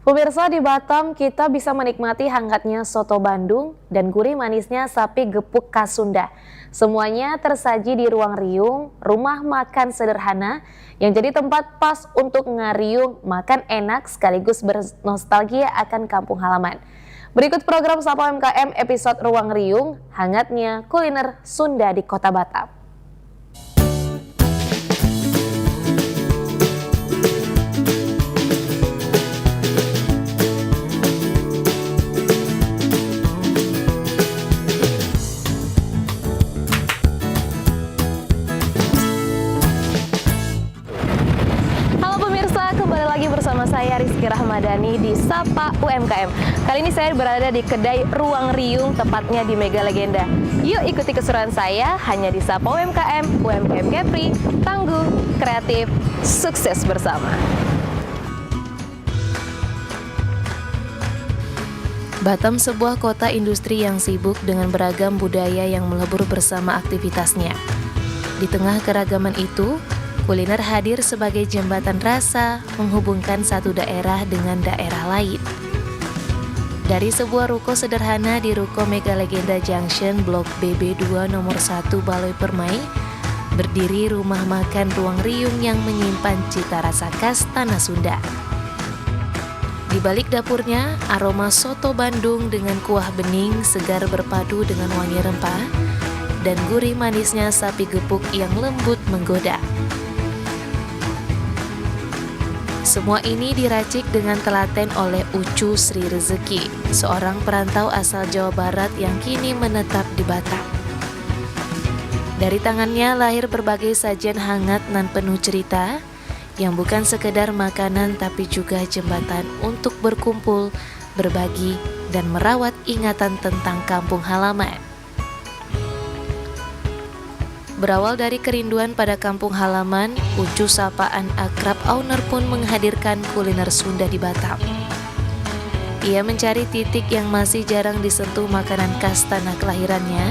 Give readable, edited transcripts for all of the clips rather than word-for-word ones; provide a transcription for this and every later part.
Pemirsa, di Batam kita bisa menikmati hangatnya soto Bandung dan gurih manisnya sapi gepuk khas Sunda. Semuanya tersaji di ruang riung, rumah makan sederhana yang jadi tempat pas untuk ngariung, makan enak sekaligus bernostalgia akan kampung halaman. Berikut program Sapa UMKM episode Ruang Riung, hangatnya kuliner Sunda di Kota Batam. Kembali lagi bersama saya Rizky Rahmadani di Sapa UMKM. Kali ini saya berada di kedai Ruang Riung, tepatnya di Mega Legenda. Yuk ikuti keseruan saya hanya di Sapa UMKM, UMKM Kepri, tangguh, kreatif, sukses bersama. Batam sebuah kota industri yang sibuk dengan beragam budaya yang melebur bersama aktivitasnya. Di tengah keragaman itu, kuliner hadir sebagai jembatan rasa menghubungkan satu daerah dengan daerah lain. Dari sebuah ruko sederhana di Ruko Mega Legenda Junction Blok BB2 nomor 1 Baloi Permai, berdiri rumah makan Ruang Riung yang menyimpan cita rasa khas tanah Sunda. Di balik dapurnya, aroma soto Bandung dengan kuah bening segar berpadu dengan wangi rempah dan gurih manisnya sapi gepuk yang lembut menggoda. Semua ini diracik dengan telaten oleh Ucu Sri Rezeki, seorang perantau asal Jawa Barat yang kini menetap di Batam. Dari tangannya lahir berbagai sajian hangat nan penuh cerita, yang bukan sekedar makanan tapi juga jembatan untuk berkumpul, berbagi, dan merawat ingatan tentang kampung halaman. Berawal dari kerinduan pada kampung halaman, Ucu sapaan akrab owner pun menghadirkan kuliner Sunda di Batam. Ia mencari titik yang masih jarang disentuh makanan khas tanah kelahirannya,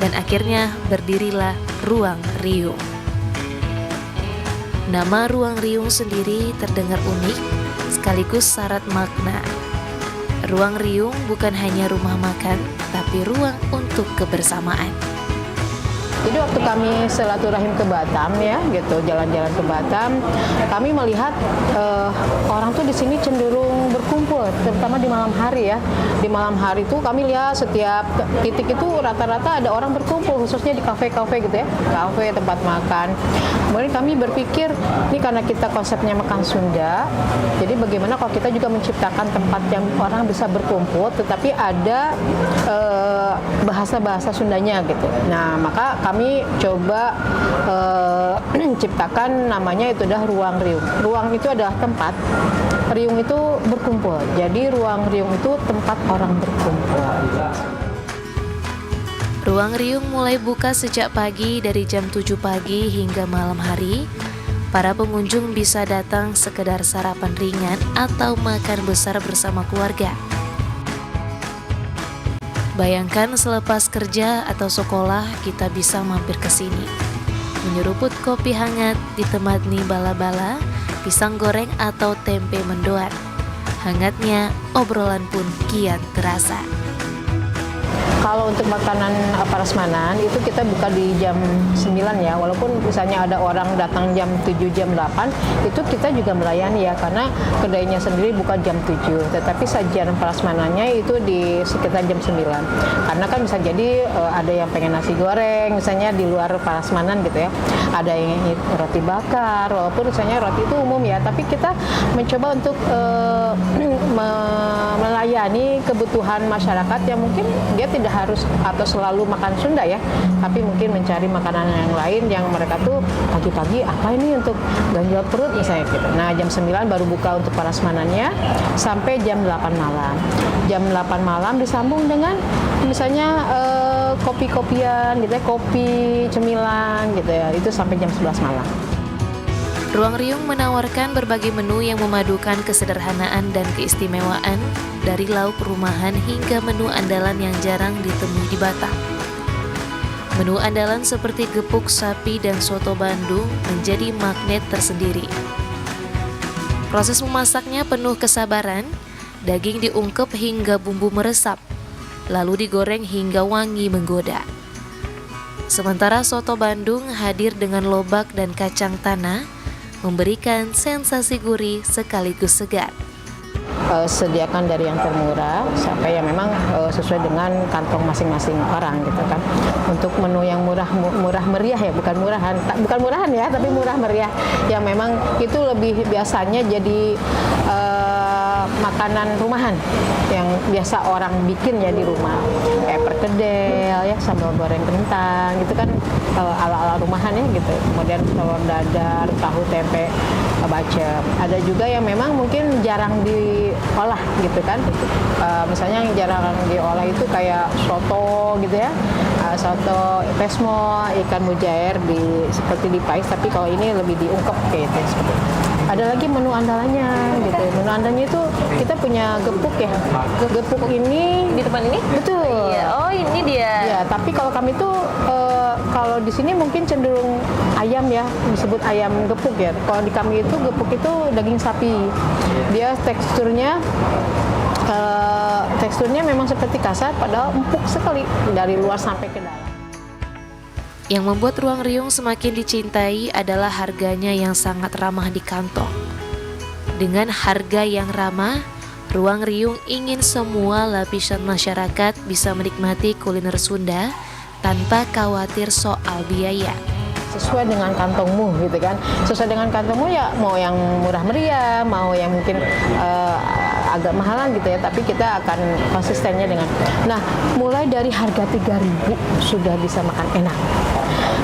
dan akhirnya berdirilah Ruang Riung. Nama Ruang Riung sendiri terdengar unik, sekaligus syarat makna. Ruang Riung bukan hanya rumah makan, tapi ruang untuk kebersamaan. Jadi waktu kami silaturahim ke Batam ya, gitu jalan-jalan ke Batam, kami melihat orang tuh di sini cenderung berkumpul, terutama di malam hari ya. Di malam hari tuh kami lihat setiap titik itu rata-rata ada orang berkumpul, khususnya di kafe-kafe gitu ya, kafe tempat makan. Kemudian kami berpikir, ini karena kita konsepnya makan Sunda, jadi bagaimana kalau kita juga menciptakan tempat yang orang bisa berkumpul, tetapi ada bahasa-bahasa Sundanya gitu. Nah, maka kami coba menciptakan namanya itu adalah Ruang Riung. Ruang itu adalah tempat, riung itu berkumpul. Jadi Ruang Riung itu tempat orang berkumpul. Ruang Riung mulai buka sejak pagi dari jam 7 pagi hingga malam hari. Para pengunjung bisa datang sekedar sarapan ringan atau makan besar bersama keluarga. Bayangkan selepas kerja atau sekolah kita bisa mampir ke sini, menyeruput kopi hangat ditemani bala-bala, pisang goreng atau tempe mendoan. Hangatnya obrolan pun kian terasa. Kalau untuk makanan prasmanan itu kita buka di jam 9 ya, walaupun misalnya ada orang datang jam 7, jam 8, itu kita juga melayani ya, karena kedainya sendiri buka jam 7, tetapi sajian prasmanannya itu di sekitar jam 9. Karena kan bisa jadi ada yang pengen nasi goreng, misalnya di luar prasmanan gitu ya, ada yang roti bakar, walaupun misalnya roti itu umum ya, tapi kita mencoba untuk melayani kebutuhan masyarakat yang mungkin dia tidak harus atau selalu makan Sunda ya, tapi mungkin mencari makanan yang lain yang mereka tuh pagi-pagi apa ini untuk ganjal perut misalnya gitu. Nah jam 9 baru buka untuk prasmanannya sampai jam 8 malam. Jam 8 malam disambung dengan misalnya kopi-kopian gitu ya, kopi, cemilan gitu ya, itu sampai jam 11 malam. Ruang Riung menawarkan berbagai menu yang memadukan kesederhanaan dan keistimewaan, dari lauk rumahan hingga menu andalan yang jarang ditemui di Batam. Menu andalan seperti gepuk sapi dan soto Bandung menjadi magnet tersendiri. Proses memasaknya penuh kesabaran, daging diungkep hingga bumbu meresap, lalu digoreng hingga wangi menggoda. Sementara soto Bandung hadir dengan lobak dan kacang tanah, memberikan sensasi gurih sekaligus segar. Sediakan dari yang termurah sampai yang memang sesuai dengan kantong masing-masing orang gitu kan. Untuk menu yang murah meriah ya, bukan murahan ya, tapi murah meriah yang memang itu lebih biasanya jadi makanan rumahan yang biasa orang bikin ya di rumah, kayak perkedel ya, sambal goreng kentang gitu kan, ala-ala rumahan ya gitu. Kemudian telur dadar, tahu tempe bacem. Ada juga yang memang mungkin jarang diolah gitu kan. Misalnya yang jarang diolah itu kayak soto gitu ya, soto pesmo, ikan mujair seperti dipais, tapi kalau ini lebih diungkep kayak itu seperti itu. Ada lagi menu andalannya gitu. Menu andalannya itu kita punya gepuk ya. Gepuk ini Di tempat ini? betul. Iya. Oh, ini dia. Ya, tapi kalau kami tuh kalau di sini mungkin cenderung ayam ya, disebut ayam gepuk ya. Kalau di kami itu gepuk itu daging sapi. Dia teksturnya memang seperti kasar, padahal empuk sekali dari luar sampai ke dalam. Yang membuat Ruang Riung semakin dicintai adalah harganya yang sangat ramah di kantong. Dengan harga yang ramah, Ruang Riung ingin semua lapisan masyarakat bisa menikmati kuliner Sunda tanpa khawatir soal biaya. Sesuai dengan kantongmu gitu kan. Sesuai dengan kantongmu ya, mau yang murah meriah, mau yang mungkin agak mahalan gitu ya, tapi kita akan konsistennya dengan. Nah, mulai dari harga 3.000 sudah bisa makan enak.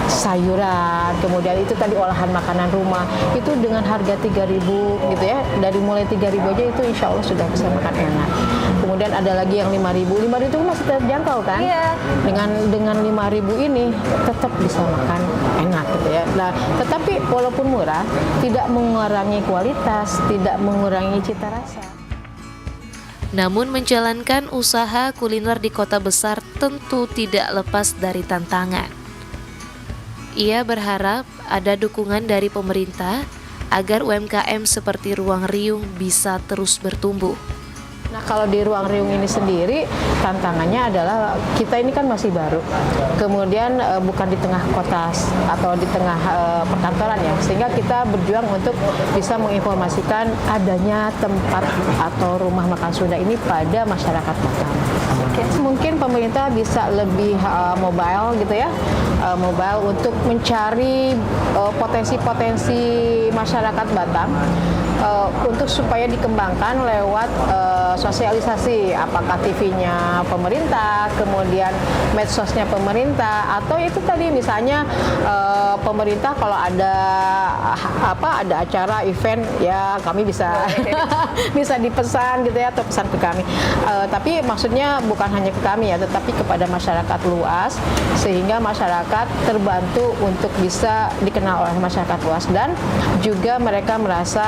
Sayuran, kemudian itu tadi olahan makanan rumah, itu dengan harga 3.000 gitu ya, dari mulai 3.000 aja itu insya Allah sudah bisa makan enak. Kemudian ada lagi yang 5.000 itu masih terjangkau kan? Iya. Dengan 5.000 ini tetap bisa makan enak gitu ya. Nah, tetapi walaupun murah, tidak mengurangi kualitas, tidak mengurangi cita rasa. Namun menjalankan usaha kuliner di kota besar tentu tidak lepas dari tantangan. Ia berharap ada dukungan dari pemerintah agar UMKM seperti Ruang Riung bisa terus bertumbuh. Nah, kalau di Ruang Riung ini sendiri tantangannya adalah kita ini kan masih baru, kemudian bukan di tengah kota atau di tengah perkantoran ya, sehingga kita berjuang untuk bisa menginformasikan adanya tempat atau rumah makan Sunda ini pada masyarakat Batam. Mungkin pemerintah bisa lebih mobile gitu ya, mobile untuk mencari potensi-potensi masyarakat Batam untuk supaya dikembangkan lewat sosialisasi, apakah TV-nya pemerintah, kemudian medsosnya pemerintah, atau itu tadi misalnya pemerintah kalau ada acara event ya kami bisa bisa dipesan gitu ya, atau pesan ke kami. Tapi maksudnya bukan hanya ke kami ya, tetapi kepada masyarakat luas, sehingga masyarakat terbantu untuk bisa dikenal oleh masyarakat luas, dan juga mereka merasa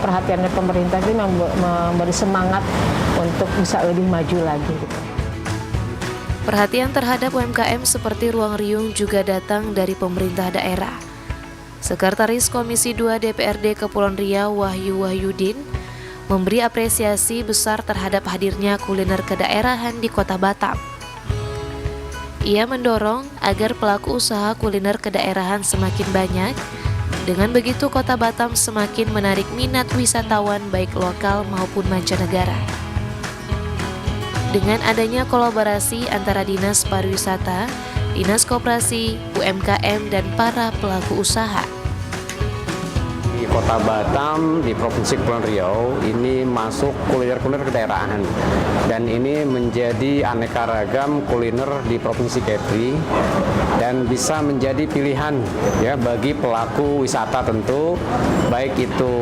perhatian dari pemerintah ini memberi semangat untuk bisa lebih maju lagi. Perhatian terhadap UMKM seperti Ruang Riung juga datang dari pemerintah daerah. Sekretaris Komisi 2 DPRD Kepulauan Riau Wahyu Wahyudin memberi apresiasi besar terhadap hadirnya kuliner kedaerahan di Kota Batam. Ia mendorong agar pelaku usaha kuliner kedaerahan semakin banyak. Dengan begitu, Kota Batam semakin menarik minat wisatawan baik lokal maupun mancanegara. Dengan adanya kolaborasi antara Dinas Pariwisata, Dinas Koperasi, UMKM, dan para pelaku usaha, di Kota Batam, di Provinsi Kepulauan Riau, ini masuk kuliner-kuliner kedaerahan, dan ini menjadi aneka ragam kuliner di Provinsi Kepri dan bisa menjadi pilihan ya bagi pelaku wisata tentu, baik itu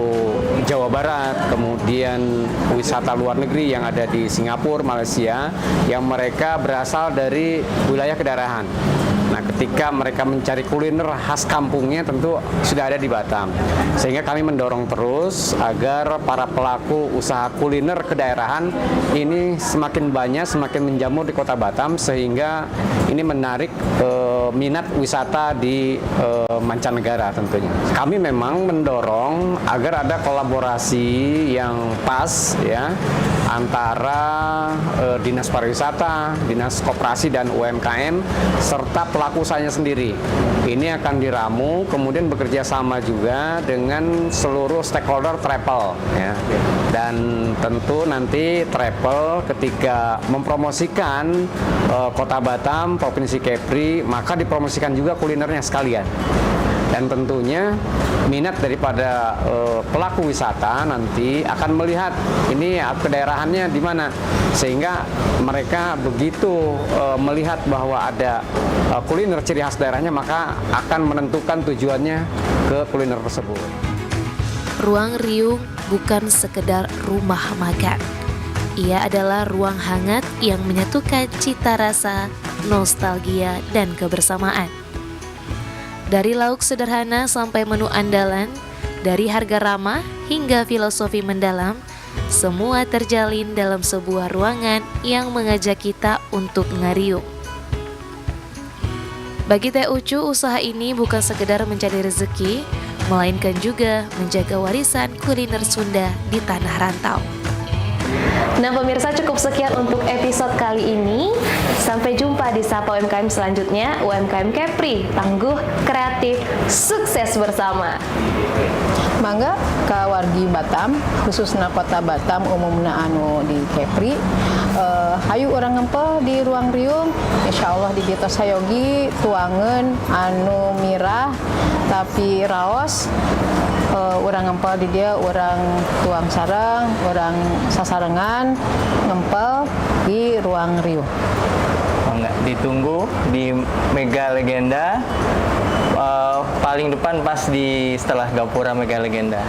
Jawa Barat, kemudian wisata luar negeri yang ada di Singapura, Malaysia, yang mereka berasal dari wilayah kedaerahan. Nah, ketika mereka mencari kuliner khas kampungnya tentu sudah ada di Batam. Sehingga kami mendorong terus agar para pelaku usaha kuliner kedaerahan ini semakin banyak, semakin menjamur di Kota Batam, sehingga ini menarik minat wisata di mancanegara tentunya. Kami memang mendorong agar ada kolaborasi yang pas ya antara Dinas Pariwisata, Dinas Koperasi dan UMKM serta pelaku usahanya sendiri. Ini akan diramu, kemudian bekerja sama juga dengan seluruh stakeholder travel ya. Dan tentu nanti travel ketika mempromosikan Kota Batam, Provinsi Kepri, maka dipromosikan juga kulinernya sekalian. Dan tentunya minat daripada pelaku wisata nanti akan melihat ini kedaerahannya di mana, sehingga mereka begitu melihat bahwa ada kuliner ciri khas daerahnya, maka akan menentukan tujuannya ke kuliner tersebut. Ruang Riung bukan sekedar rumah makan. Ia adalah ruang hangat yang menyatukan cita rasa, nostalgia, dan kebersamaan. Dari lauk sederhana sampai menu andalan, dari harga ramah hingga filosofi mendalam, semua terjalin dalam sebuah ruangan yang mengajak kita untuk ngariung. Bagi Teh Ucu, usaha ini bukan sekedar mencari rezeki, melainkan juga menjaga warisan kuliner Sunda di tanah rantau. Nah pemirsa, cukup sekian untuk episode kali ini. Sampai jumpa di Sapa UMKM selanjutnya. UMKM Kepri, tangguh, kreatif, sukses bersama. Mangga ka wargi Batam, khususna Kota Batam umumna anu di Kepri, hayu orang ngempel di Ruang Riung, insya Allah di ditos sayogi tuangan anu mirah tapi raos. Orang ngempel di dia, orang tuang sarang, orang sasarengan ngempel di Ruang Riung. Enggak, ditunggu di Mega Legenda, paling depan pas di setelah Gapura Mega Legenda.